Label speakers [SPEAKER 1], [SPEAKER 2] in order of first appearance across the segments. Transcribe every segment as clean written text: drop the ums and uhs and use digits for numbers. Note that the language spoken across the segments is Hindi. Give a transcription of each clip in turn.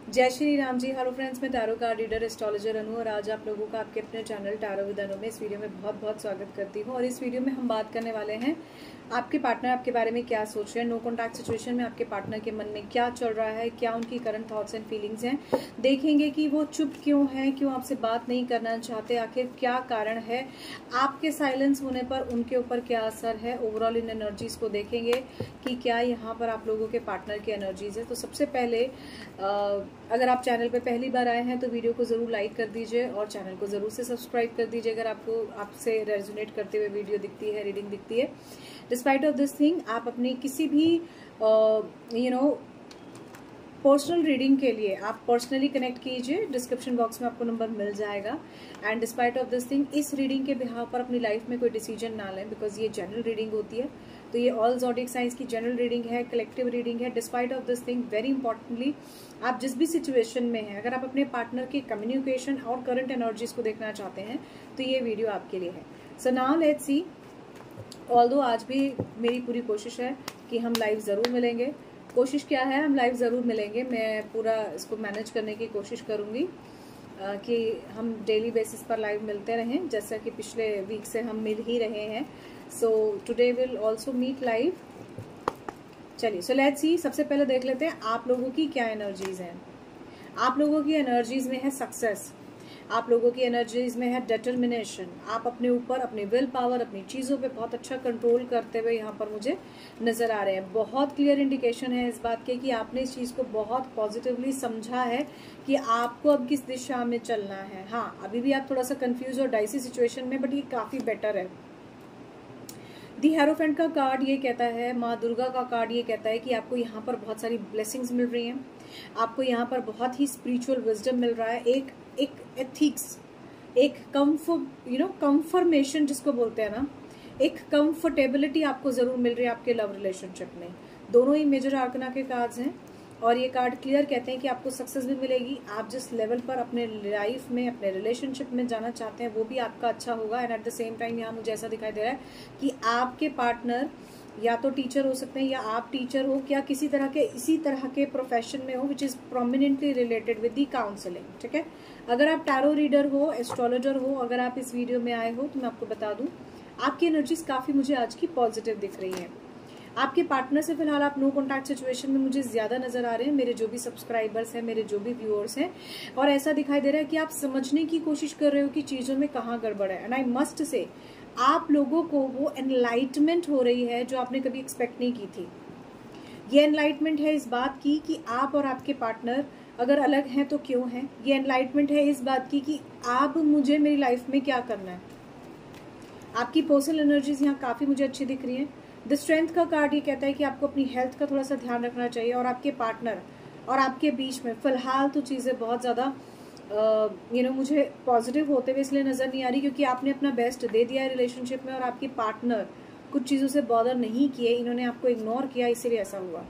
[SPEAKER 1] जय श्री राम जी। हेलो फ्रेंड्स, मैं टैरो कार्ड रीडर एस्ट्रोलॉजर अनु और आज आप लोगों का आपके अपने चैनल टैरो विद अनु में इस वीडियो में बहुत बहुत स्वागत करती हूँ। और इस वीडियो में हम बात करने वाले हैं आपके पार्टनर आपके बारे में क्या सोच रहे हैं। नो कॉन्टैक्ट सिचुएशन में आपके पार्टनर के मन में क्या चल रहा है, क्या उनकी करंट थॉट्स एंड फीलिंग्स हैं। देखेंगे कि वो चुप क्यों है, क्यों आपसे बात नहीं करना चाहते, आखिर क्या कारण है, आपके साइलेंस होने पर उनके ऊपर क्या असर है। ओवरऑल इन एनर्जीज को देखेंगे कि क्या यहाँ पर आप लोगों के पार्टनर की एनर्जीज है। तो सबसे पहले अगर आप चैनल पे पहली बार आए हैं तो वीडियो को जरूर लाइक कर दीजिए और चैनल को जरूर से सब्सक्राइब कर दीजिए अगर आपको आपसे रेजोनेट करते हुए वीडियो दिखती है, रीडिंग दिखती है। डिस्पाइट ऑफ दिस थिंग आप अपनी किसी भी पर्सनल रीडिंग के लिए आप पर्सनली कनेक्ट कीजिए, डिस्क्रिप्शन बॉक्स में आपको नंबर मिल जाएगा। And despite of this thing इस रीडिंग के बिहाव पर अपनी लाइफ में कोई डिसीजन ना लें, बिकॉज ये जनरल रीडिंग होती है। तो ये ऑल ज़ोडिएक साइंस की जनरल रीडिंग है, कलेक्टिव रीडिंग है। Despite of this thing very importantly आप जिस भी सिचुएशन में हैं, अगर आप अपने पार्टनर की कम्युनिकेशन और करंट एनर्जीज को देखना चाहते हैं तो ये वीडियो आपके लिए है। So now let's see. Although आज भी मेरी पूरी कोशिश है कि हम लाइव ज़रूर मिलेंगे। कोशिश क्या है, हम लाइव ज़रूर मिलेंगे। मैं पूरा इसको मैनेज करने की कोशिश करूँगी कि हम डेली बेसिस पर लाइव मिलते रहें, जैसा कि पिछले वीक से हम मिल ही रहे हैं। So today will also meet live. चलिए, सो लेट्स सी। सबसे पहले देख लेते हैं आप लोगों की क्या एनर्जीज हैं। आप लोगों की एनर्जीज में है सक्सेस, आप लोगों की एनर्जीज में है डिटर्मिनेशन। आप अपने ऊपर, अपनी विल पावर, अपनी चीज़ों पे बहुत अच्छा कंट्रोल करते हुए यहाँ पर मुझे नजर आ रहे हैं। बहुत क्लियर इंडिकेशन है इस बात के कि आपने इस चीज़ को बहुत पॉजिटिवली समझा है कि आपको अब किस दिशा में चलना है। हाँ, अभी भी आप थोड़ा सा कंफ्यूज और डाइसी सिचुएशन में, बट ये काफ़ी बेटर है। दी हेरोफेंट का कार्ड ये कहता है, माँ दुर्गा का कार्ड ये कहता है कि आपको यहाँ पर बहुत सारी ब्लेसिंग्स मिल रही हैं, आपको यहाँ पर बहुत ही स्पिरिचुअल विजडम मिल रहा है, एक एथिक्स, एक कंफर्मेशन जिसको बोलते हैं ना, एक कंफर्टेबिलिटी आपको जरूर मिल रही है आपके लव रिलेशनशिप में। दोनों ही मेजर आर्कना के कार्ड्स हैं और ये कार्ड क्लियर कहते हैं कि आपको सक्सेस भी मिलेगी। आप जिस लेवल पर अपने लाइफ में, अपने रिलेशनशिप में जाना चाहते हैं वो भी आपका अच्छा होगा। And eight the same time यहाँ मुझे ऐसा दिखाई दे रहा है कि आपके पार्टनर या तो टीचर हो सकते हैं या आप टीचर हो, क्या किसी तरह के इसी तरह के प्रोफेशन में हो which is prominently related with the counselling. ठीक है, अगर आप टैरो रीडर हो, एस्ट्रोलॉजर हो, अगर आप इस वीडियो में आए हो तो मैं आपको बता दूं आपकी एनर्जीज काफी मुझे आज की पॉजिटिव दिख रही है। आपके पार्टनर से फिलहाल आप नो कॉन्टैक्ट सिचुएशन में मुझे ज्यादा नजर आ रहे हैं, मेरे जो भी सब्सक्राइबर्स हैं, मेरे जो भी व्यूअर्स हैं। और ऐसा दिखाई दे रहा है कि आप समझने की कोशिश कर रहे हो कि चीजों में कहाँ गड़बड़ है। एंड आई मस्ट से आप लोगों को वो एनलाइटमेंट हो रही है जो आपने कभी एक्सपेक्ट नहीं की थी। ये एनलाइटमेंट है इस बात की कि आप और आपके पार्टनर अगर अलग हैं तो क्यों हैं। ये एनलाइटमेंट है इस बात की कि आप मुझे मेरी लाइफ में क्या करना है। आपकी पर्सनल एनर्जीज यहाँ काफी मुझे अच्छी दिख रही है। द स्ट्रेंथ का कार्ड ये कहता है कि आपको अपनी हेल्थ का थोड़ा सा ध्यान रखना चाहिए और आपके पार्टनर और आपके बीच में फिलहाल तो चीजें बहुत ज्यादा मुझे पॉजिटिव होते हुए इसलिए नजर नहीं आ रही क्योंकि आपने अपना बेस्ट दे दिया है रिलेशनशिप में और आपके पार्टनर कुछ चीजों से बॉदर नहीं किए, इन्होंने आपको इग्नोर किया, इसीलिए ऐसा हुआ।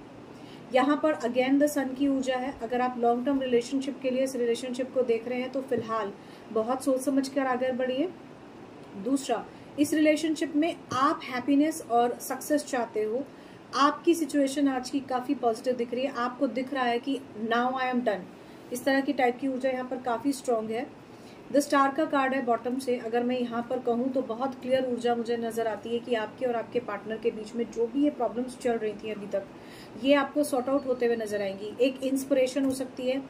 [SPEAKER 1] यहाँ पर अगेन द सन की ऊर्जा है। अगर आप लॉन्ग टर्म रिलेशनशिप के लिए इस रिलेशनशिप को देख रहे हैं तो फिलहाल बहुत सोच समझ कर आगे बढ़िए। दूसरा, इस रिलेशनशिप में आप हैप्पीनेस और सक्सेस चाहते हो। आपकी सिचुएशन आज की काफी पॉजिटिव दिख रही है। आपको दिख रहा है कि नाउ आई एम डन, इस तरह की टाइप की ऊर्जा यहाँ पर काफी स्ट्रांग है। द स्टार का कार्ड है बॉटम से। अगर मैं यहाँ पर कहूँ तो बहुत क्लियर ऊर्जा मुझे नजर आती है कि आपके और आपके पार्टनर के बीच में जो भी ये प्रॉब्लम्स चल रही थी अभी तक, ये आपको सॉर्ट आउट होते हुए नजर आएंगी। एक इंस्पिरेशन हो सकती है,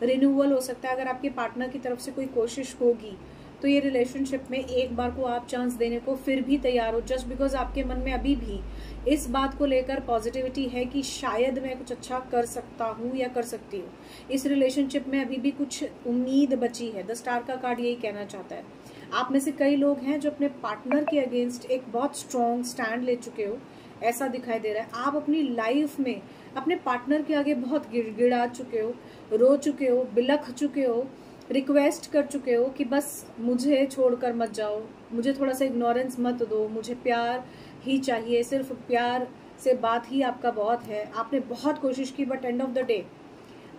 [SPEAKER 1] रिन्यूअल हो सकता है। अगर आपके पार्टनर की तरफ से कोई कोशिश होगी तो ये रिलेशनशिप में एक बार को आप चांस देने को फिर भी तैयार हो, जस्ट बिकॉज आपके मन में अभी भी इस बात को लेकर पॉजिटिविटी है कि शायद मैं कुछ अच्छा कर सकता हूँ या कर सकती हूँ। इस रिलेशनशिप में अभी भी कुछ उम्मीद बची है। द स्टार का कार्ड यही कहना चाहता है। आप में से कई लोग हैं जो अपने पार्टनर के अगेंस्ट एक बहुत स्ट्रॉन्ग स्टैंड ले चुके हो, ऐसा दिखाई दे रहा है। आप अपनी लाइफ में अपने पार्टनर के आगे बहुत गिड़गिड़ा चुके हो, रो चुके हो, बिलख चुके हो, रिक्वेस्ट कर चुके हो कि बस मुझे छोड़कर मत जाओ, मुझे थोड़ा सा इग्नोरेंस मत दो, मुझे प्यार ही चाहिए, सिर्फ प्यार से बात ही आपका बहुत है। आपने बहुत कोशिश की but end of the day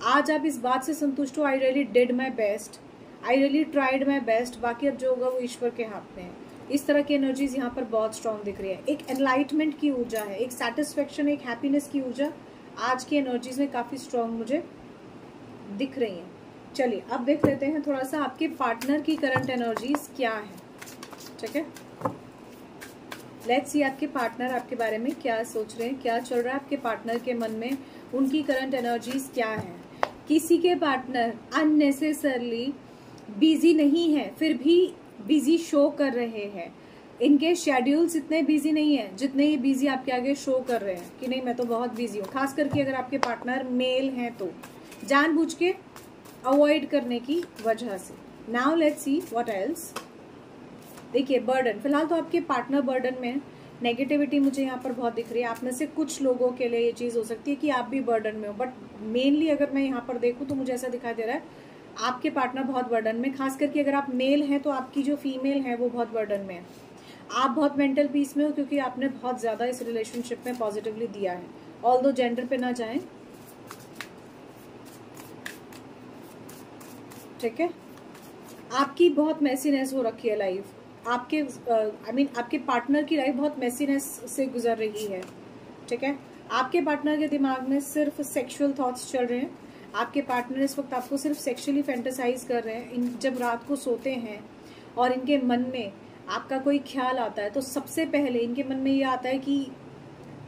[SPEAKER 1] आज आप इस बात से संतुष्ट हो, I really did my best, I really tried my best, बाकी अब जो होगा वो ईश्वर के हाथ में है। इस तरह की एनर्जीज यहाँ पर बहुत स्ट्रांग दिख रही है। एक एनलाइटमेंट की ऊर्जा है, एक सेटिस्फेक्शन, एक हैप्पीनेस की ऊर्जा आज की एनर्जीज में काफी स्ट्रांग मुझे दिख रही हैं। चलिए अब देख लेते हैं थोड़ा सा आपके पार्टनर की करंट एनर्जीज क्या है। ठीक है, लेट्स सी आपके पार्टनर आपके बारे में क्या सोच रहे हैं, क्या चल रहा है आपके पार्टनर के मन में, उनकी करंट एनर्जीज क्या है। किसी के पार्टनर अननेसेसरली बिजी नहीं है, फिर भी बिजी शो कर रहे हैं। इनके शेड्यूल्स इतने बिजी नहीं है जितने ये बिजी आपके आगे शो कर रहे हैं कि नहीं मैं तो बहुत बिजी हूँ। खास करके अगर आपके पार्टनर मेल हैं तो जानबूझ के अवॉइड करने की वजह से। Now let's see what else. देखिए बर्डन, फिलहाल तो आपके पार्टनर बर्डन में, नेगेटिविटी मुझे यहाँ पर बहुत दिख रही है। आप में से कुछ लोगों के लिए ये चीज हो सकती है कि आप भी बर्डन में हो, बट मेनली अगर मैं यहाँ पर देखूँ तो मुझे ऐसा दिखाई दे रहा है आपके पार्टनर बहुत बर्डन में। खास करके अगर आप मेल हैं तो आपकी जो फीमेल है वो बहुत बर्डन में है। आप बहुत मेंटल पीस में हो क्योंकि आपने बहुत ज्यादा इस रिलेशनशिप में पॉजिटिवली दिया है। ऑल्दो जेंडर पे ना जाएं, ठीक है। आपकी बहुत मैसीनेस हो रखी है लाइफ, आपके आपके पार्टनर की लाइफ बहुत मैसीनेस से गुजर रही है। ठीक है, आपके पार्टनर के दिमाग में सिर्फ सेक्सुअल थॉट्स चल रहे हैं। आपके पार्टनर इस वक्त आपको सिर्फ सेक्सुअली फैंटेसाइज कर रहे हैं। जब रात को सोते हैं और इनके मन में आपका कोई ख्याल आता है तो सबसे पहले इनके मन में ये आता है कि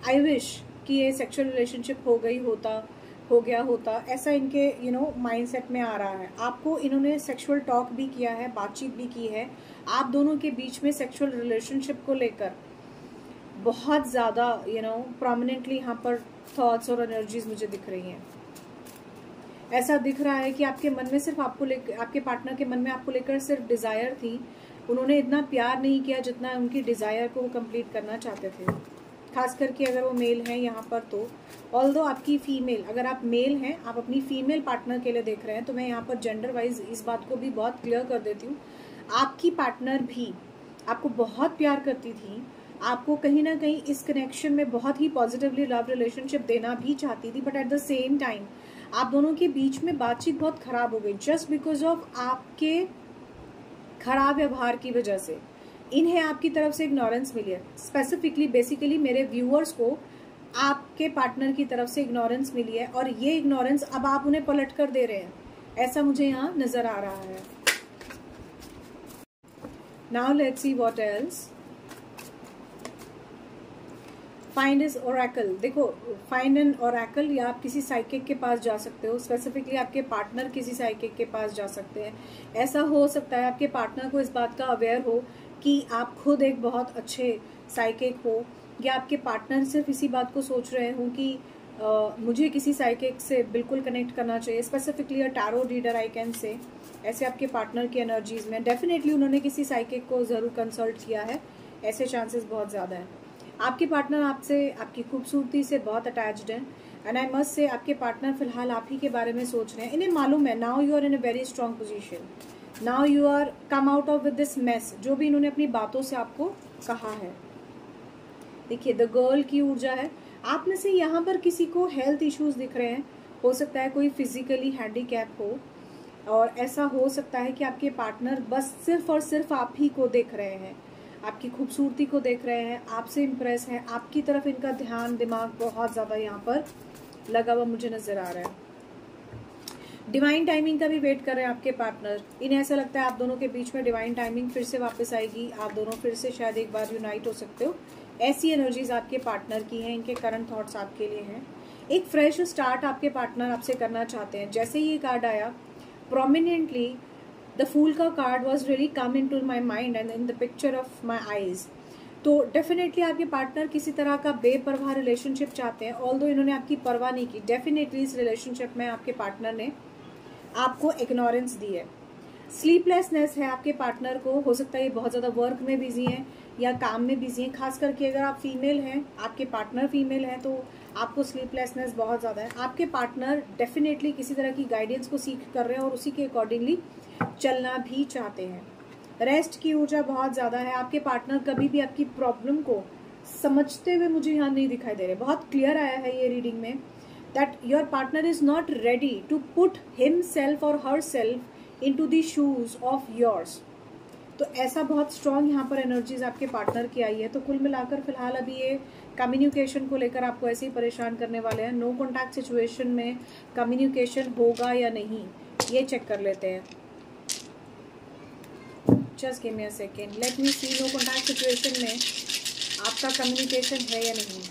[SPEAKER 1] आई विश कि ये सेक्सुअल रिलेशनशिप हो गया होता। ऐसा इनके माइंडसेट में आ रहा है। आपको इन्होंने सेक्सुअल टॉक भी किया है, बातचीत भी की है। आप दोनों के बीच में सेक्सुअल रिलेशनशिप को लेकर बहुत ज्यादा प्रोमिनेंटली यहाँ पर थॉट्स और एनर्जीज मुझे दिख रही हैं। ऐसा दिख रहा है कि आपके मन में सिर्फ आपके पार्टनर के मन में आपको लेकर सिर्फ डिजायर थी। उन्होंने इतना प्यार नहीं किया जितना उनकी डिजायर को वो कंप्लीट करना चाहते थे। खास करके अगर वो मेल है यहाँ पर तो, ऑल्दो आपकी फीमेल, अगर आप मेल हैं आप अपनी फीमेल पार्टनर के लिए देख रहे हैं तो मैं यहाँ पर जेंडर वाइज इस बात को भी बहुत क्लियर कर देती हूँ। आपकी पार्टनर भी आपको बहुत प्यार करती थी, आपको कहीं ना कहीं इस कनेक्शन में बहुत ही पॉजिटिवली लव रिलेशनशिप देना भी चाहती थी, but at the same time आप दोनों के बीच में बातचीत बहुत खराब हो गई जस्ट बिकॉज ऑफ आपके खराब व्यवहार की वजह से। इन्हें आपकी तरफ से इग्नोरेंस मिली है। स्पेसिफिकली बेसिकली मेरे व्यूअर्स को आपके पार्टनर की तरफ से इग्नोरेंस मिली है और ये इग्नोरेंस अब आप उन्हें पलट कर दे रहे हैं, ऐसा मुझे यहाँ नजर आ रहा है। Now let's see what else. Find is Oracle. देखो, फाइंड एन ओरेकल, या आप किसी साइकिक के पास जा सकते हो। स्पेसिफिकली आपके पार्टनर किसी साइकिक के पास जा सकते हैं। ऐसा हो सकता है आपके पार्टनर को इस बात का अवेयर हो कि आप खुद एक बहुत अच्छे साइकिक हो, या आपके पार्टनर सिर्फ इसी बात को सोच रहे हो कि मुझे किसी साइकिक से बिल्कुल कनेक्ट करना चाहिए। Specifically a tarot reader I can say. ऐसे आपके पार्टनर की एनर्जीज में डेफिनेटली उन्होंने किसी साइकिक को जरूर कंसल्ट किया है, ऐसे चांसेस बहुत ज्यादा है। आपके पार्टनर आपसे, आपकी खूबसूरती से बहुत अटैच्ड है एंड आई मस्ट से आपके पार्टनर फिलहाल आप ही के बारे में सोच रहे हैं। इन्हें मालूम है now you are in a very strong position, now you are come out of with this mess, जो भी इन्होंने अपनी बातों से आपको कहा है। देखिए द गर्ल की ऊर्जा है। आप में से यहाँ पर किसी को हेल्थ इश्यूज दिख रहे हैं। हो सकता है कोई फिजिकली हैंडीकैप हो, और ऐसा हो सकता है कि आपके पार्टनर बस सिर्फ और सिर्फ आप ही को देख रहे हैं, आपकी खूबसूरती को देख रहे हैं, आपसे इम्प्रेस है, आपकी तरफ इनका ध्यान दिमाग बहुत ज्यादा यहाँ पर लगा हुआ मुझे नजर आ रहा है। डिवाइन टाइमिंग का भी वेट कर रहे हैं आपके पार्टनर। इन्हें ऐसा लगता है आप दोनों के बीच में डिवाइन टाइमिंग फिर से वापस आएगी, आप दोनों फिर से शायद एक बार यूनाइट हो सकते हो। ऐसी एनर्जीज आपके पार्टनर की हैं, इनके करंट थॉट्स आपके लिए हैं। एक फ्रेश स्टार्ट आपके पार्टनर आपसे करना चाहते हैं। जैसे ही ये कार्ड आया प्रोमिनेंटली, द फूल का card was really come in to my mind and in the picture of my eyes. तो डेफिनेटली आपके पार्टनर किसी तरह का बेपरवाह रिलेशनशिप चाहते हैं, ऑल्दो इन्होंने आपकी परवाह नहीं की। डेफिनेटली इस रिलेशनशिप में आपके पार्टनर ने आपको इग्नोरेंस दी है। स्लीपलेसनेस है आपके पार्टनर को। हो सकता है ये बहुत ज़्यादा वर्क में बिजी हैं या काम में बिजी हैं। खास करके अगर आप फीमेल हैं, आपके पार्टनर फीमेल हैं, तो आपको स्लीपलेसनेस बहुत ज़्यादा है। आपके पार्टनर डेफिनेटली किसी तरह की गाइडेंस को सीख कर रहे हैं और उसी के अकॉर्डिंगली चलना भी चाहते हैं। रेस्ट की ऊर्जा बहुत ज़्यादा है। आपके पार्टनर कभी भी आपकी प्रॉब्लम को समझते हुए मुझे यहाँ नहीं दिखाई दे रहे। बहुत क्लियर आया है ये रीडिंग में that your partner is not ready to put himself or herself into the shoes of yours. तो ऐसा बहुत स्ट्रांग यहाँ पर एनर्जीज आपके पार्टनर की आई है। तो कुल मिलाकर फिलहाल अभी ये कम्युनिकेशन को लेकर आपको ऐसे ही परेशान करने वाले हैं। नो कॉन्टैक्ट सिचुएशन में कम्युनिकेशन होगा या नहीं, ये चेक कर लेते हैं। Just give me a second, let me see no contact situation में आपका कम्युनिकेशन है या नहीं।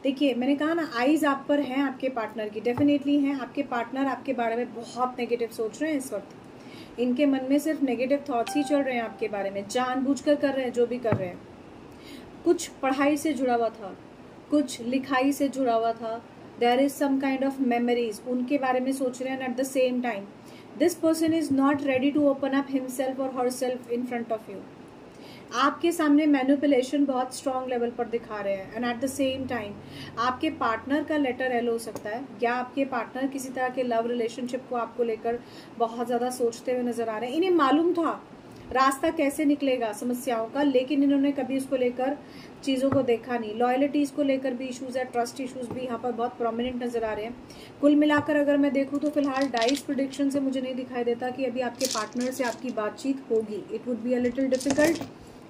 [SPEAKER 1] देखिए मैंने कहा ना, आईज आप पर हैं आपके पार्टनर की, डेफिनेटली हैं। आपके पार्टनर आपके बारे में बहुत नेगेटिव सोच रहे हैं इस वक्त। इनके मन में सिर्फ नेगेटिव थॉट्स ही चल रहे हैं आपके बारे में, जानबूझकर कर रहे हैं जो भी कर रहे हैं। कुछ पढ़ाई से जुड़ा हुआ था, कुछ लिखाई से जुड़ा हुआ था, there is some kind of memories, उनके बारे में सोच रहे हैं। At the same time this person is not ready to open up himself और herself in front of you. आपके सामने मैनिपुलेशन बहुत स्ट्रॉन्ग लेवल पर दिखा रहे हैं। And eight the same time आपके पार्टनर का लेटर एल हो सकता है, या आपके पार्टनर किसी तरह के लव रिलेशनशिप को आपको लेकर बहुत ज़्यादा सोचते हुए नजर आ रहे हैं। इन्हें मालूम था रास्ता कैसे निकलेगा समस्याओं का, लेकिन इन्होंने कभी उसको लेकर चीज़ों को देखा नहीं। लॉयल्टीज को लेकर भी इश्यूज है, ट्रस्ट इश्यूज भी यहाँ पर बहुत प्रोमिनेंट नजर आ रहे हैं। कुल मिलाकर अगर मैं देखूँ तो फिलहाल डाइस प्रेडिक्शन से मुझे नहीं दिखाई देता कि अभी आपके पार्टनर से आपकी बातचीत होगी। It would be a little difficult.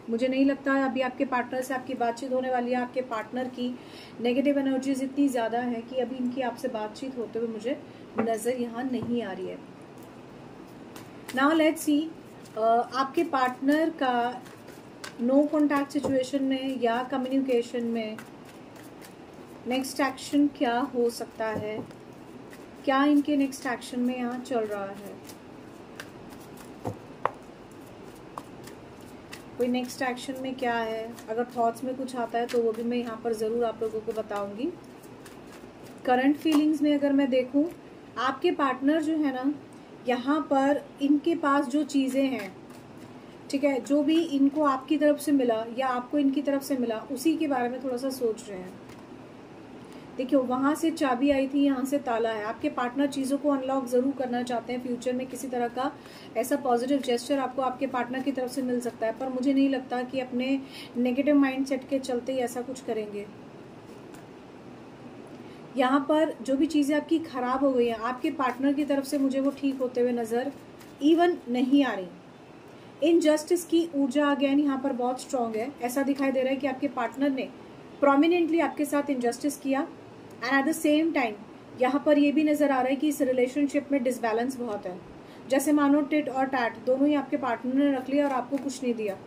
[SPEAKER 1] मुझे नहीं लगता अभी आपके पार्टनर से आपकी बातचीत होने वाली है। आपके पार्टनर की नेगेटिव एनर्जीज इतनी ज़्यादा है कि अभी इनकी आपसे बातचीत होते हुए मुझे नज़र यहाँ नहीं आ रही है। नाउ लेट्स सी आपके पार्टनर का नो कॉन्टैक्ट सिचुएशन में या कम्युनिकेशन में नेक्स्ट एक्शन क्या हो सकता है, क्या इनके नेक्स्ट एक्शन में यहाँ चल रहा है। कोई नेक्स्ट एक्शन में क्या है, अगर थॉट्स में कुछ आता है तो वो भी मैं यहाँ पर ज़रूर आप लोगों को बताऊंगी। करंट फीलिंग्स में अगर मैं देखूँ, आपके पार्टनर जो है ना, यहाँ पर इनके पास जो चीज़ें हैं, ठीक है, जो भी इनको आपकी तरफ से मिला या आपको इनकी तरफ से मिला, उसी के बारे में थोड़ा सा सोच रहे हैं। देखियो वहाँ से चाबी आई थी, यहाँ से ताला है। आपके पार्टनर चीज़ों को अनलॉक ज़रूर करना चाहते हैं। फ्यूचर में किसी तरह का ऐसा पॉजिटिव जेस्चर आपको आपके पार्टनर की तरफ से मिल सकता है, पर मुझे नहीं लगता कि अपने नेगेटिव माइंडसेट के चलते ही ऐसा कुछ करेंगे। यहाँ पर जो भी चीज़ें आपकी ख़राब हो गई हैं, आपके पार्टनर की तरफ से मुझे वो ठीक होते हुए नज़र इवन नहीं आ रही। इनजस्टिस की ऊर्जा अगेन यहाँ पर बहुत स्ट्रांग है। ऐसा दिखाई दे रहा है कि आपके पार्टनर ने प्रोमिनेंटली आपके साथ इनजस्टिस किया। And eight the same time यहाँ पर ये भी नजर आ रहा है कि इस रिलेशनशिप में डिसबैलेंस बहुत है। जैसे मानो टिट और टैट दोनों ही आपके पार्टनर ने रख लिया और आपको कुछ नहीं दिया।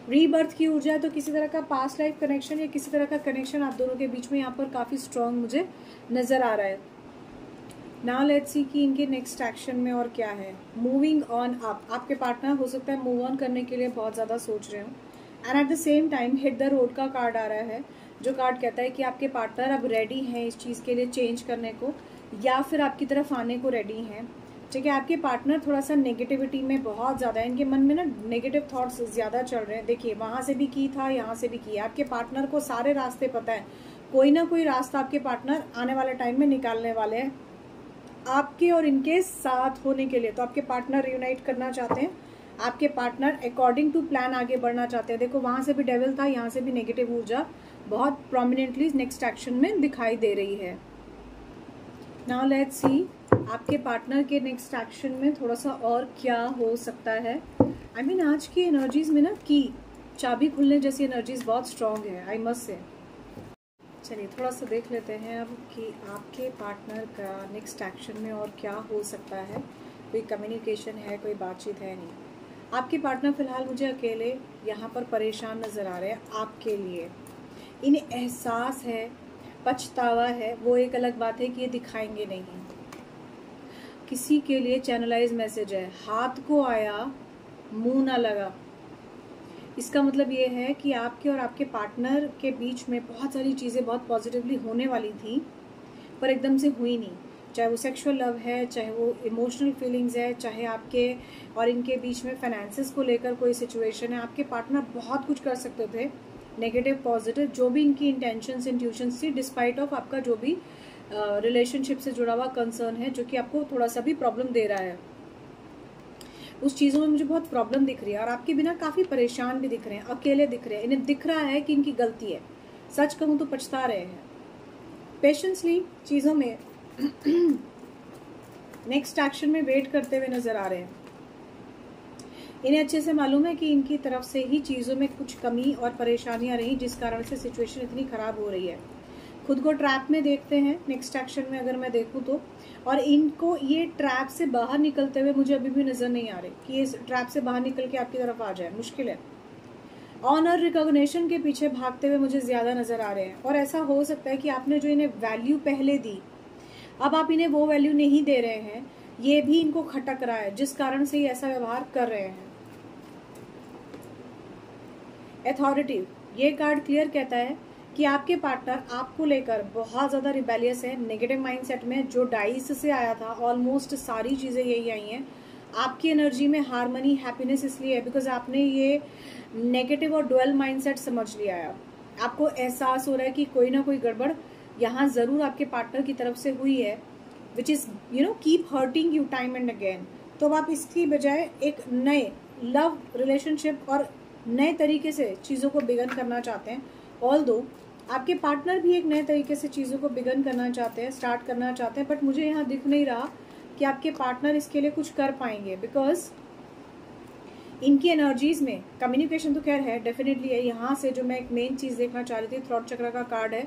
[SPEAKER 1] रीबर्थ की ऊर्जा है, तो किसी तरह का पास्ट लाइफ कनेक्शन या किसी तरह का कनेक्शन आप दोनों के बीच में यहाँ पर काफी स्ट्रांग मुझे नजर आ रहा है। नाउ लेट्स सी कि इनके नेक्स्ट एक्शन में और क्या है। मूविंग ऑन अप, आपके पार्टनर हो सकता है मूव ऑन करने के लिए बहुत ज्यादा सोच रहे हो। And eight the same time hit the road का कार्ड आ रहा है, जो कार्ड कहता है कि आपके पार्टनर अब रेडी हैं इस चीज़ के लिए चेंज करने को, या फिर आपकी तरफ आने को रेडी हैं। ठीक है, आपके पार्टनर थोड़ा सा नेगेटिविटी में बहुत ज़्यादा है, इनके मन में ना नेगेटिव थॉट्स ज़्यादा चल रहे हैं। देखिए वहाँ से भी की था, यहाँ से भी किया। आपके पार्टनर को सारे रास्ते पता है, कोई ना कोई रास्ता आपके पार्टनर आने वाले टाइम में निकालने वाले हैं आपके और इनके साथ होने के लिए। तो आपके पार्टनर रियूनाइट करना चाहते हैं, आपके पार्टनर अकॉर्डिंग टू प्लान आगे बढ़ना चाहते हैं। देखो वहाँ से भी डेविल था, यहाँ से भी नेगेटिव ऊर्जा बहुत प्रोमिनेंटली नेक्स्ट एक्शन में दिखाई दे रही है। नाउ लेट्स सी आपके पार्टनर के नेक्स्ट एक्शन में थोड़ा सा और क्या हो सकता है। आई मीन आज की एनर्जीज में ना की चाबी खुलने जैसी एनर्जीज बहुत स्ट्रांग है, आई मस्ट से। चलिए थोड़ा सा देख लेते हैं अब कि आपके पार्टनर का नेक्स्ट एक्शन में और क्या हो सकता है। कोई कम्युनिकेशन है, कोई बातचीत है नहीं। आपके पार्टनर फिलहाल मुझे अकेले यहाँ पर परेशान नज़र आ रहे हैं आपके लिए। इन्हें एहसास है, पछतावा है, वो एक अलग बात है कि ये दिखाएंगे नहीं। किसी के लिए चैनलाइज मैसेज है, हाथ को आया मुंह ना लगा। इसका मतलब ये है कि आपके और आपके पार्टनर के बीच में बहुत सारी चीज़ें बहुत पॉजिटिवली होने वाली थी, पर एकदम से हुई नहीं। चाहे वो सेक्सुअल लव है, चाहे वो इमोशनल फीलिंग्स है, चाहे आपके और इनके बीच में फाइनेंसेस को लेकर कोई सिचुएशन है। आपके पार्टनर बहुत कुछ कर सकते थे, नेगेटिव पॉजिटिव, जो भी इनकी इंटेंशंस इंट्यूशंस थी, डिस्पाइट ऑफ आपका जो भी रिलेशनशिप से जुड़ा हुआ कंसर्न है, जो कि आपको थोड़ा सा भी प्रॉब्लम दे रहा है, उस चीज़ों में मुझे बहुत प्रॉब्लम दिख रही है। और आपके बिना काफ़ी परेशान भी दिख रहे हैं, अकेले दिख रहे हैं। इन्हें दिख रहा है कि इनकी गलती है, सच कहूँ तो पछता रहे हैं। पेशेंसली चीज़ों में नेक्स्ट एक्शन में वेट करते हुए नजर आ रहे हैं। इन्हें अच्छे से मालूम है कि इनकी तरफ से ही चीजों में कुछ कमी और परेशानियां रही, जिस कारण से सिचुएशन इतनी खराब हो रही है। खुद को ट्रैप में देखते हैं नेक्स्ट एक्शन में अगर मैं देखूं तो, और इनको ये ट्रैप से बाहर निकलते हुए मुझे अभी भी नजर नहीं आ रहे कि ये ट्रैप से बाहर निकल के आपकी तरफ आ जाए, मुश्किल है। ऑनर रिकॉग्निशन के पीछे भागते हुए मुझे ज्यादा नजर आ रहे हैं, और ऐसा हो सकता है कि आपने जो इन्हें वैल्यू पहले दी, अब आप इन्हें वो वैल्यू नहीं दे रहे हैं, ये भी इनको खटक रहा है, जिस कारण से ये ऐसा व्यवहार कर रहे हैं। अथॉरिटी, ये कार्ड क्लियर कहता है कि आपके पार्टनर आपको लेकर बहुत ज्यादा रिबेलियस है, नेगेटिव माइंडसेट में। जो डाइस से आया था ऑलमोस्ट सारी चीजें यही आई हैं। आपकी एनर्जी में हार्मनी, हैप्पीनेस इसलिए है बिकॉज आपने ये नेगेटिव और डुअल माइंडसेट समझ लिया है। आपको एहसास हो रहा है कि कोई ना कोई गड़बड़ यहाँ जरूर आपके पार्टनर की तरफ से हुई है, which is keep hurting you time and again. तो अब आप इसकी बजाय एक नए लव रिलेशनशिप और नए तरीके से चीजों को बिगन करना चाहते हैं। ऑल्दो आपके पार्टनर भी एक नए तरीके से चीजों को बिगन करना चाहते हैं, स्टार्ट करना चाहते हैं, बट मुझे यहाँ दिख नहीं रहा कि आपके पार्टनर इसके लिए कुछ कर पाएंगे, बिकॉज इनकी एनर्जीज में कम्युनिकेशन तो खैर है, डेफिनेटली है। यहाँ से जो मैं एक मेन चीज देखना चाह रही थी, थ्रॉट चक्र का कार्ड है,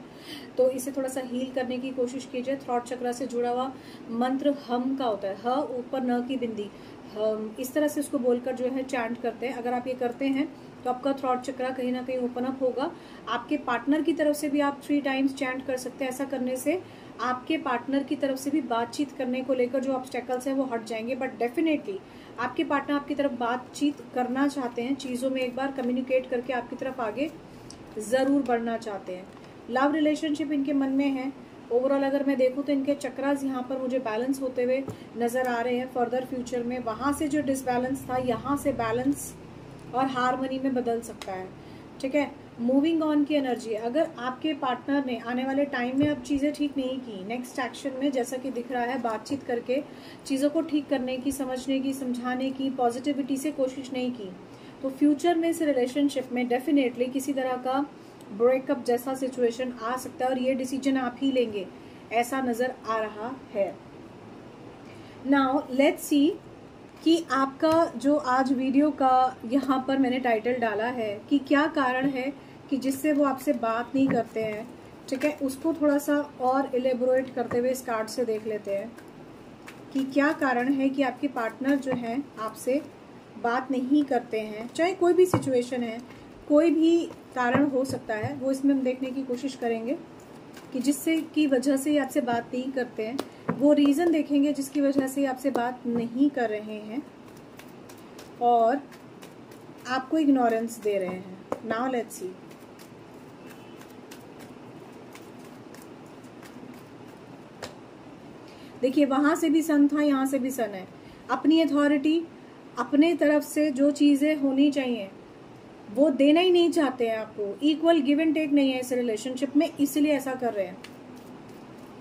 [SPEAKER 1] तो इसे थोड़ा सा हील करने की कोशिश कीजिए। थ्रॉट चक्र से जुड़ा हुआ मंत्र हम का होता है, ह ऊपर न की बिंदी, इस तरह से उसको बोलकर जो है चैंट करते हैं। अगर आप ये करते हैं तो आपका थ्रॉट चक्र कहीं ना कहीं ओपन अप होगा। आपके पार्टनर की तरफ से भी आप 3 टाइम्स चैंट कर सकते हैं। ऐसा करने से आपके पार्टनर की तरफ से भी बातचीत करने को लेकर जो ऑब्स्टेकल्स हैं वो हट जाएंगे। बट डेफिनेटली आपके पार्टनर आपकी तरफ बातचीत करना चाहते हैं, चीजों में एक बार कम्युनिकेट करके आपकी तरफ आगे जरूर बढ़ना चाहते हैं। लव रिलेशनशिप इनके मन में है। ओवरऑल अगर मैं देखूं तो इनके चक्रास यहाँ पर मुझे बैलेंस होते हुए नजर आ रहे हैं। फर्दर फ्यूचर में वहां से जो डिसबैलेंस था, यहाँ से बैलेंस और हार्मनी में बदल सकता है। ठीक है, मूविंग ऑन की एनर्जी। अगर आपके पार्टनर ने आने वाले टाइम में अब चीजें ठीक नहीं की, नेक्स्ट एक्शन में जैसा कि दिख रहा है, बातचीत करके चीजों को ठीक करने की, समझने की, समझाने की, पॉजिटिविटी से कोशिश नहीं की, तो फ्यूचर में इस रिलेशनशिप में डेफिनेटली किसी तरह का ब्रेकअप जैसा सिचुएशन आ सकता है, और ये डिसीजन आप ही लेंगे, ऐसा नजर आ रहा है। नाउ लेट्स सी कि आपका जो आज वीडियो का यहाँ पर मैंने टाइटल डाला है कि क्या कारण है कि जिससे वो आपसे बात नहीं करते हैं। ठीक है, उसको थोड़ा सा और इलेबोरेट करते हुए इस कार्ड से देख लेते हैं कि क्या कारण है कि आपके पार्टनर जो हैं आपसे बात नहीं करते हैं। चाहे कोई भी सिचुएशन है, कोई भी कारण हो सकता है, वो इसमें हम देखने की कोशिश करेंगे कि जिससे की वजह से आपसे बात नहीं करते हैं। वो रीजन देखेंगे जिसकी वजह से आपसे बात नहीं कर रहे हैं और आपको इग्नोरेंस दे रहे हैं। Now let's see. देखिए, वहां से भी सन था, यहां से भी सन है। अपनी अथॉरिटी, अपने तरफ से जो चीजें होनी चाहिए वो देना ही नहीं चाहते हैं आपको। इक्वल गिव एंड टेक नहीं है इस रिलेशनशिप में, इसलिए ऐसा कर रहे हैं।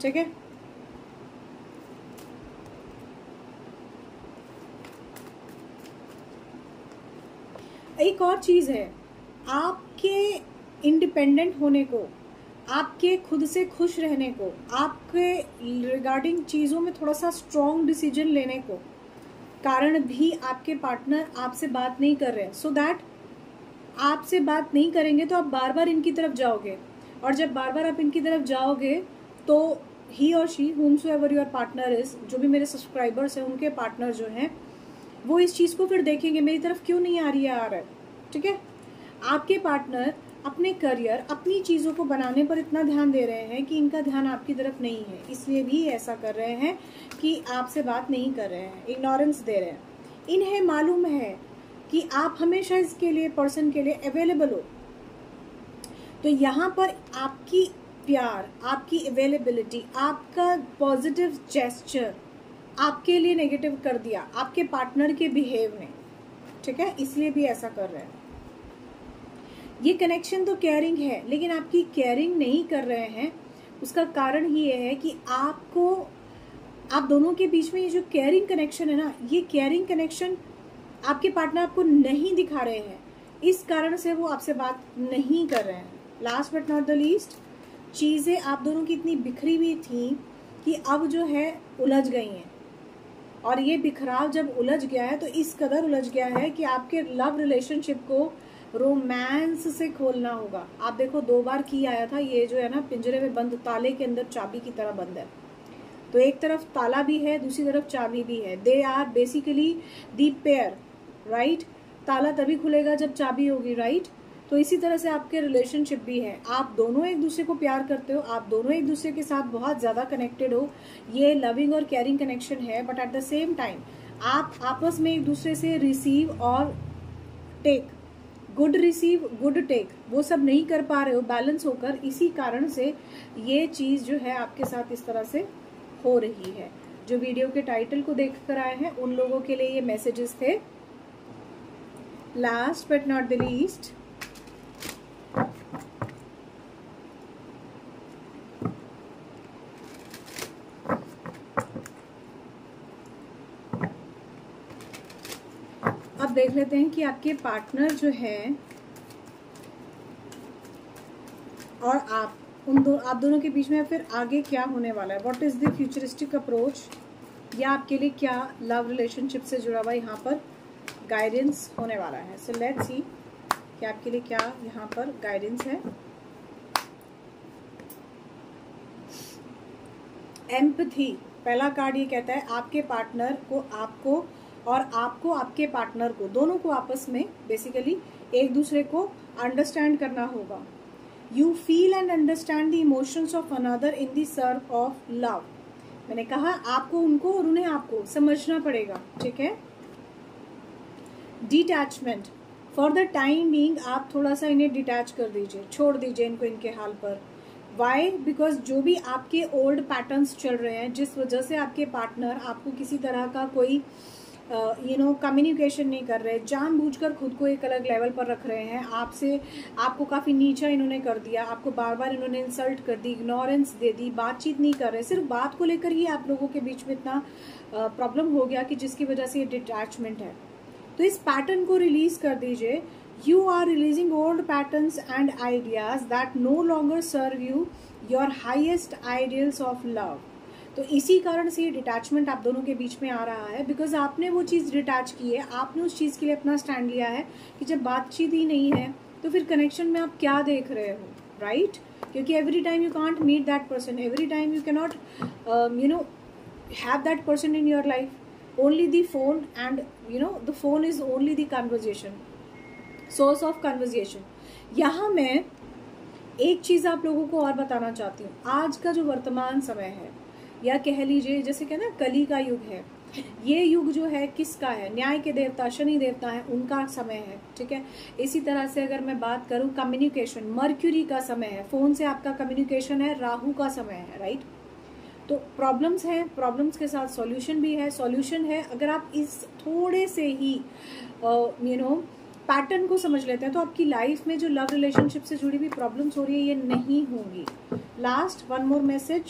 [SPEAKER 1] ठीक है, एक और चीज है, आपके इंडिपेंडेंट होने को, आपके खुद से खुश रहने को, आपके रिगार्डिंग चीजों में थोड़ा सा स्ट्रॉन्ग डिसीजन लेने को कारण भी आपके पार्टनर आपसे बात नहीं कर रहे हैं। सो दैट आपसे बात नहीं करेंगे तो आप बार बार इनकी तरफ जाओगे, और जब बार बार आप इनकी तरफ जाओगे तो ही और she, whomsoever your partner is, जो भी मेरे सब्सक्राइबर्स हैं उनके पार्टनर जो हैं वो इस चीज को फिर देखेंगे, मेरी तरफ क्यों नहीं आ रही है, आ रहा है। ठीक है, आपके पार्टनर अपने करियर, अपनी चीजों को बनाने पर इतना ध्यान दे रहे हैं कि इनका ध्यान आपकी तरफ नहीं है, इसलिए भी ऐसा कर रहे हैं कि आपसे बात नहीं कर रहे हैं, इग्नोरेंस दे रहे हैं। इन्हें मालूम है कि आप हमेशा इसके लिए, पर्सन के लिए अवेलेबल हो, तो यहाँ पर आपकी प्यार, आपकी अवेलेबिलिटी, आपका पॉजिटिव जेस्चर आपके लिए नेगेटिव कर दिया आपके पार्टनर के बिहेव ने। ठीक है, इसलिए भी ऐसा कर रहे हैं। ये कनेक्शन तो केयरिंग है, लेकिन आपकी केयरिंग नहीं कर रहे हैं। उसका कारण ही ये है कि आपको, आप दोनों के बीच में ये जो केयरिंग कनेक्शन है ना, ये केयरिंग कनेक्शन आपके पार्टनर आपको नहीं दिखा रहे हैं, इस कारण से वो आपसे बात नहीं कर रहे हैं। Last but not the least, चीजें आप दोनों की इतनी बिखरी हुई थी कि अब जो है उलझ गई हैं। और ये बिखराव जब उलझ गया है तो इस कदर उलझ गया है कि आपके लव रिलेशनशिप को रोमांस से खोलना होगा। आप देखो 2 बार की आया था, ये जो है ना पिंजरे में बंद ताले के अंदर चाबी की तरह बंद है। तो एक तरफ ताला भी है, दूसरी तरफ चाबी भी है। They are basically the pair, right. ताला तभी खुलेगा जब चाबी होगी, राइट। तो इसी तरह से आपके रिलेशनशिप भी है। आप दोनों एक दूसरे को प्यार करते हो, आप दोनों एक दूसरे के साथ बहुत ज्यादा कनेक्टेड हो, ये लविंग और केयरिंग कनेक्शन है। But at the same time आप आपस में एक दूसरे से रिसीव और take, good receive good take, वो सब नहीं कर पा रहे हो बैलेंस होकर। इसी कारण से ये चीज जो है आपके साथ इस तरह से हो रही है। जो वीडियो के टाइटल को देख कर आए हैं उन लोगों के लिए ये मैसेजेस थे। Last but not the least, अब देख लेते हैं कि आपके पार्टनर जो है और आप आप दोनों के बीच में फिर आगे क्या होने वाला है। What is the futuristic approach, या आपके लिए क्या लव रिलेशनशिप से जुड़ा हुआ यहाँ पर गाइडेंस होने वाला है। सो लेट्स सी कि आपके लिए क्या यहाँ पर गाइडेंस है। एम्पैथी, पहला कार्ड ये कहता है आपके पार्टनर को आपको और आपको आपके पार्टनर को, दोनों को आपस में बेसिकली एक दूसरे को अंडरस्टैंड करना होगा। You feel and understand the emotions of another in the serve of love. मैंने कहा आपको उनको और उन्हें आपको समझना पड़ेगा, ठीक है। Detachment, for the time being आप थोड़ा सा इन्हें डिटैच कर दीजिए, छोड़ दीजिए इनको इनके हाल पर। वाई, बिकॉज जो भी आपके ओल्ड पैटर्न्स चल रहे हैं, जिस वजह से आपके पार्टनर आपको किसी तरह का कोई कम्युनिकेशन नहीं कर रहे, जानबूझकर खुद को एक अलग लेवल पर रख रहे हैं, आपसे आपको काफी नीचा इन्होंने कर दिया, आपको बार बार इन्होंने इंसल्ट कर दी, इग्नोरेंस दे दी, बातचीत नहीं कर रहे, सिर्फ बात को लेकर ही आप लोगों के बीच में इतना प्रॉब्लम हो गया कि जिसकी वजह से ये डिटैचमेंट है। तो इस पैटर्न को रिलीज कर दीजिए। You are releasing old patterns and ideas that no longer serve you your highest ideals of love. तो इसी कारण से ये डिटैचमेंट आप दोनों के बीच में आ रहा है, बिकॉज आपने वो चीज़ डिटैच की है, आपने उस चीज़ के लिए अपना स्टैंड लिया है कि जब बातचीत ही नहीं है तो फिर कनेक्शन में आप क्या देख रहे हो, राइट। क्योंकि every time you can't meet that person, every time you can not have that person in your life, only the phone, and the phone is only the conversation, source of conversation। यहाँ मैं एक चीज आप लोगों को और बताना चाहती हूँ। आज का जो वर्तमान समय है, या कह लीजिए जैसे क्या ना कली का युग है, ये युग जो है किसका है, न्याय के देवता शनि देवता है, उनका समय है, ठीक है। इसी तरह से अगर मैं बात करूं कम्युनिकेशन, मर्क्यूरी का समय है, फोन से आपका कम्युनिकेशन है, राहु का समय है, राइट। तो प्रॉब्लम्स हैं, प्रॉब्लम्स के साथ सॉल्यूशन भी है, सॉल्यूशन है। अगर आप इस थोड़े से ही पैटर्न को समझ लेते हैं तो आपकी लाइफ में जो लव रिलेशनशिप से जुड़ी हुई प्रॉब्लम्स हो रही है ये नहीं होंगी। Last one more message,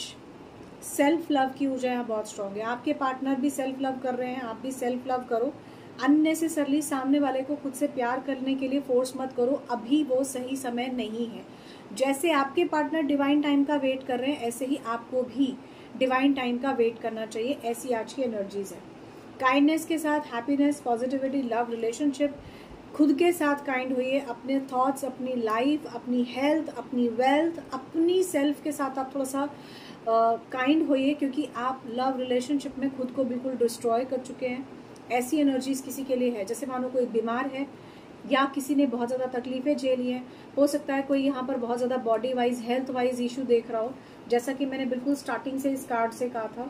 [SPEAKER 1] self love की ऊर्जा यहाँ बहुत स्ट्रांग है। आपके पार्टनर भी सेल्फ लव कर रहे हैं, आप भी सेल्फ लव करो। अननेसेसरली सामने वाले को खुद से प्यार करने के लिए फोर्स मत करो, अभी वो सही समय नहीं है। जैसे आपके पार्टनर डिवाइन टाइम का वेट कर रहे हैं, ऐसे ही आपको भी डिवाइन टाइम का वेट करना चाहिए। ऐसी आज की एनर्जीज है। काइंडनेस के साथ हैप्पीनेस, पॉजिटिविटी, लव रिलेशनशिप, खुद के साथ काइंड होइए। अपने थॉट्स, अपनी लाइफ, अपनी हेल्थ, अपनी वेल्थ, अपनी सेल्फ के साथ आप थोड़ा सा काइंड होइए, क्योंकि आप लव रिलेशनशिप में खुद को बिल्कुल डिस्ट्रॉय कर चुके हैं। ऐसी एनर्जीज किसी के लिए है, जैसे मानो कोई बीमार है या किसी ने बहुत ज़्यादा तकलीफें झेली हैं। हो सकता है कोई यहाँ पर बहुत ज़्यादा body wise, health wise issue देख रहा हो, जैसा कि मैंने बिल्कुल स्टार्टिंग से इस कार्ड से कहा था।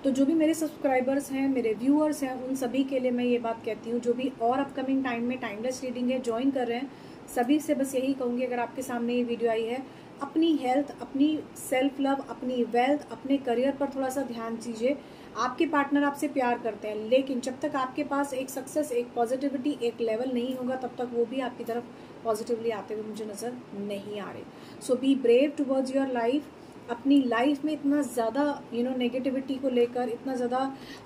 [SPEAKER 1] तो जो भी मेरे सब्सक्राइबर्स हैं, मेरे व्यूअर्स हैं, उन सभी के लिए मैं ये बात कहती हूँ, जो भी और अपकमिंग टाइम में टाइमलेस रीडिंग है ज्वाइन कर रहे हैं, सभी से बस यही कहूँगी, अगर आपके सामने ये वीडियो आई है, अपनी हेल्थ, अपनी सेल्फ लव, अपनी वेल्थ, अपने करियर पर थोड़ा सा ध्यान दीजिए। आपके पार्टनर आपसे प्यार करते हैं, लेकिन जब तक आपके पास एक सक्सेस, एक पॉजिटिविटी, एक लेवल नहीं होगा, तब तक वो भी आपकी तरफ पॉजिटिवली आते हुए मुझे नजर नहीं आ रहे। So be brave towards your life. अपनी लाइफ में इतना ज़्यादा नेगेटिविटी को लेकर, इतना ज़्यादा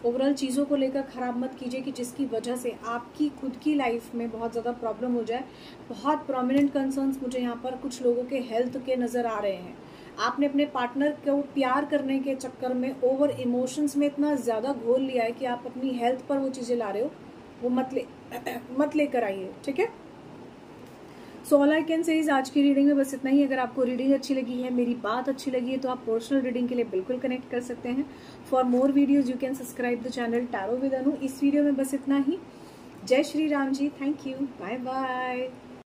[SPEAKER 1] ओवरऑल चीज़ों को लेकर ख़राब मत कीजिए कि जिसकी वजह से आपकी खुद की लाइफ में बहुत ज़्यादा प्रॉब्लम हो जाए। बहुत प्रोमिनेंट कंसर्न्स मुझे यहाँ पर कुछ लोगों के हेल्थ के नज़र आ रहे हैं। आपने अपने पार्टनर को प्यार करने के चक्कर में ओवर इमोशंस में इतना ज्यादा घोल लिया है कि आप अपनी हेल्थ पर वो चीजें ला रहे हो, वो मत लेकर आइए, ठीक है। So all I can say is आज की रीडिंग में बस इतना ही। अगर आपको रीडिंग अच्छी लगी है, मेरी बात अच्छी लगी है, तो आप पर्सनल रीडिंग के लिए बिल्कुल कनेक्ट कर सकते हैं। For more videos you can subscribe the channel tarot with Anu. इस वीडियो में बस इतना ही। जय Shri Ram ji, thank you, bye bye.